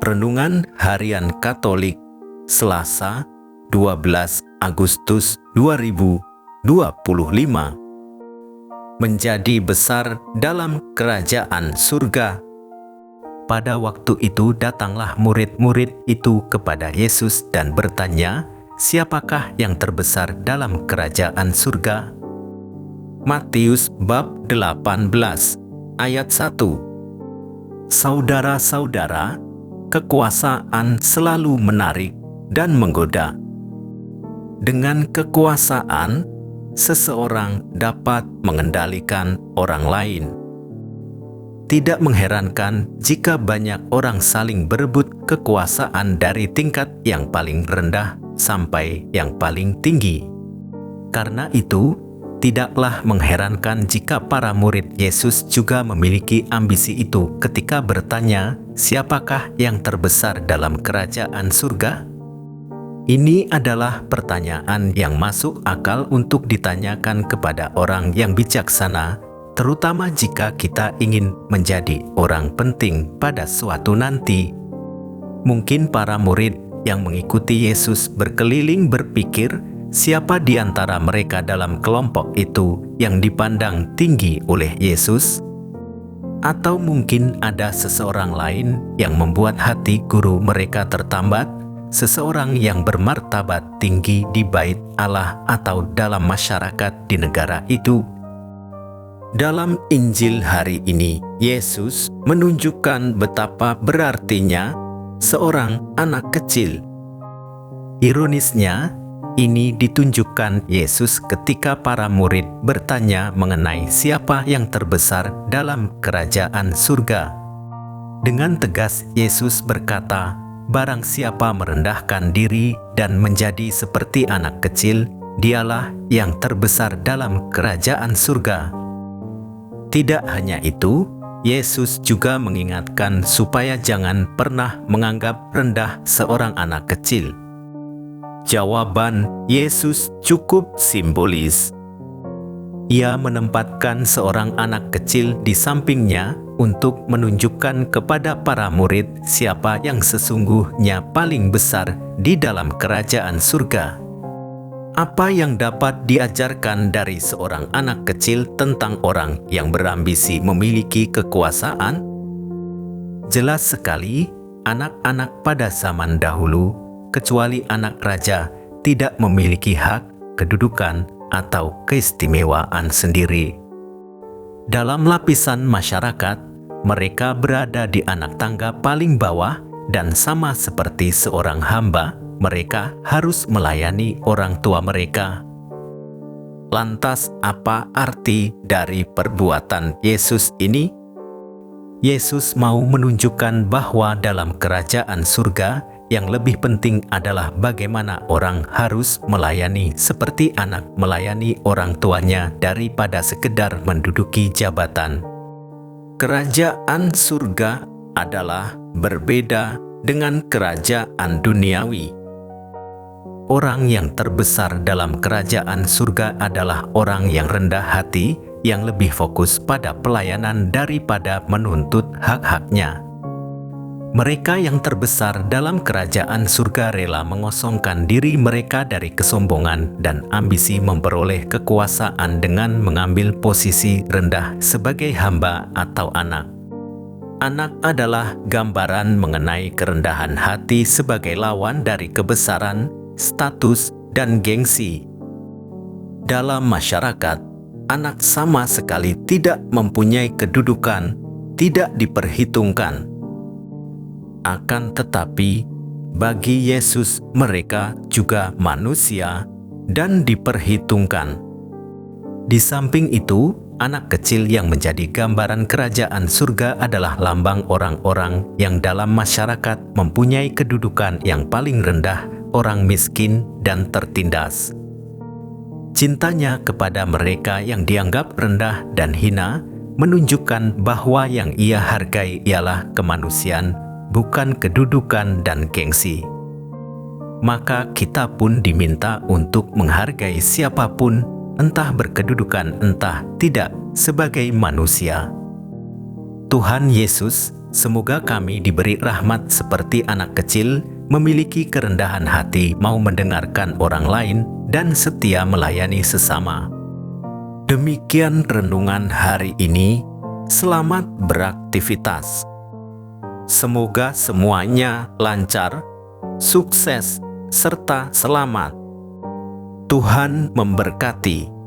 Renungan Harian Katolik Selasa 12 Agustus 2025. Menjadi besar dalam kerajaan surga. Pada waktu itu datanglah murid-murid itu kepada Yesus dan bertanya, "Siapakah yang terbesar dalam kerajaan surga?" Matius bab 18 ayat 1. Saudara-saudara, kekuasaan selalu menarik dan menggoda. Dengan kekuasaan, seseorang dapat mengendalikan orang lain. Tidak mengherankan jika banyak orang saling berebut kekuasaan dari tingkat yang paling rendah sampai yang paling tinggi. Karena itu, tidaklah mengherankan jika para murid Yesus juga memiliki ambisi itu ketika bertanya, "Siapakah yang terbesar dalam kerajaan surga?" Ini adalah pertanyaan yang masuk akal untuk ditanyakan kepada orang yang bijaksana, terutama jika kita ingin menjadi orang penting pada suatu nanti. Mungkin para murid yang mengikuti Yesus berkeliling berpikir, siapa di antara mereka dalam kelompok itu yang dipandang tinggi oleh Yesus? Atau mungkin ada seseorang lain yang membuat hati guru mereka tertambat, seseorang yang bermartabat tinggi di bait Allah atau dalam masyarakat di negara itu. Dalam Injil hari ini, Yesus menunjukkan betapa berartinya seorang anak kecil. Ironisnya, ini ditunjukkan Yesus ketika para murid bertanya mengenai siapa yang terbesar dalam kerajaan surga. Dengan tegas Yesus berkata, "Barang siapa merendahkan diri dan menjadi seperti anak kecil, dialah yang terbesar dalam kerajaan surga." Tidak hanya itu, Yesus juga mengingatkan supaya jangan pernah menganggap rendah seorang anak kecil. Jawaban Yesus cukup simbolis. Ia menempatkan seorang anak kecil di sampingnya untuk menunjukkan kepada para murid siapa yang sesungguhnya paling besar di dalam kerajaan surga. Apa yang dapat diajarkan dari seorang anak kecil tentang orang yang berambisi memiliki kekuasaan? Jelas sekali, anak-anak pada zaman dahulu, kecuali anak raja, tidak memiliki hak, kedudukan, atau keistimewaan sendiri. Dalam lapisan masyarakat, mereka berada di anak tangga paling bawah dan sama seperti seorang hamba, mereka harus melayani orang tua mereka. Lantas, apa arti dari perbuatan Yesus ini? Yesus mau menunjukkan bahwa dalam kerajaan surga, yang lebih penting adalah bagaimana orang harus melayani seperti anak melayani orang tuanya daripada sekedar menduduki jabatan. Kerajaan surga adalah berbeda dengan kerajaan duniawi. Orang yang terbesar dalam kerajaan surga adalah orang yang rendah hati, yang lebih fokus pada pelayanan daripada menuntut hak-haknya. Mereka yang terbesar dalam kerajaan surga rela mengosongkan diri mereka dari kesombongan dan ambisi memperoleh kekuasaan dengan mengambil posisi rendah sebagai hamba atau anak. Anak adalah gambaran mengenai kerendahan hati sebagai lawan dari kebesaran, status, dan gengsi. Dalam masyarakat, anak sama sekali tidak mempunyai kedudukan, tidak diperhitungkan. Akan tetapi, bagi Yesus mereka juga manusia dan diperhitungkan. Di samping itu, anak kecil yang menjadi gambaran kerajaan surga adalah lambang orang-orang yang dalam masyarakat mempunyai kedudukan yang paling rendah, orang miskin dan tertindas. Cintanya kepada mereka yang dianggap rendah dan hina menunjukkan bahwa yang ia hargai ialah kemanusiaan, bukan kedudukan dan gengsi. Maka kita pun diminta untuk menghargai siapapun, entah berkedudukan entah tidak, sebagai manusia. Tuhan Yesus Semoga kami diberi rahmat seperti anak kecil, memiliki kerendahan hati, mau mendengarkan orang lain, dan setia melayani sesama. Demikian renungan hari ini. Selamat beraktivitas. Semoga semuanya lancar, sukses, serta selamat. Tuhan memberkati.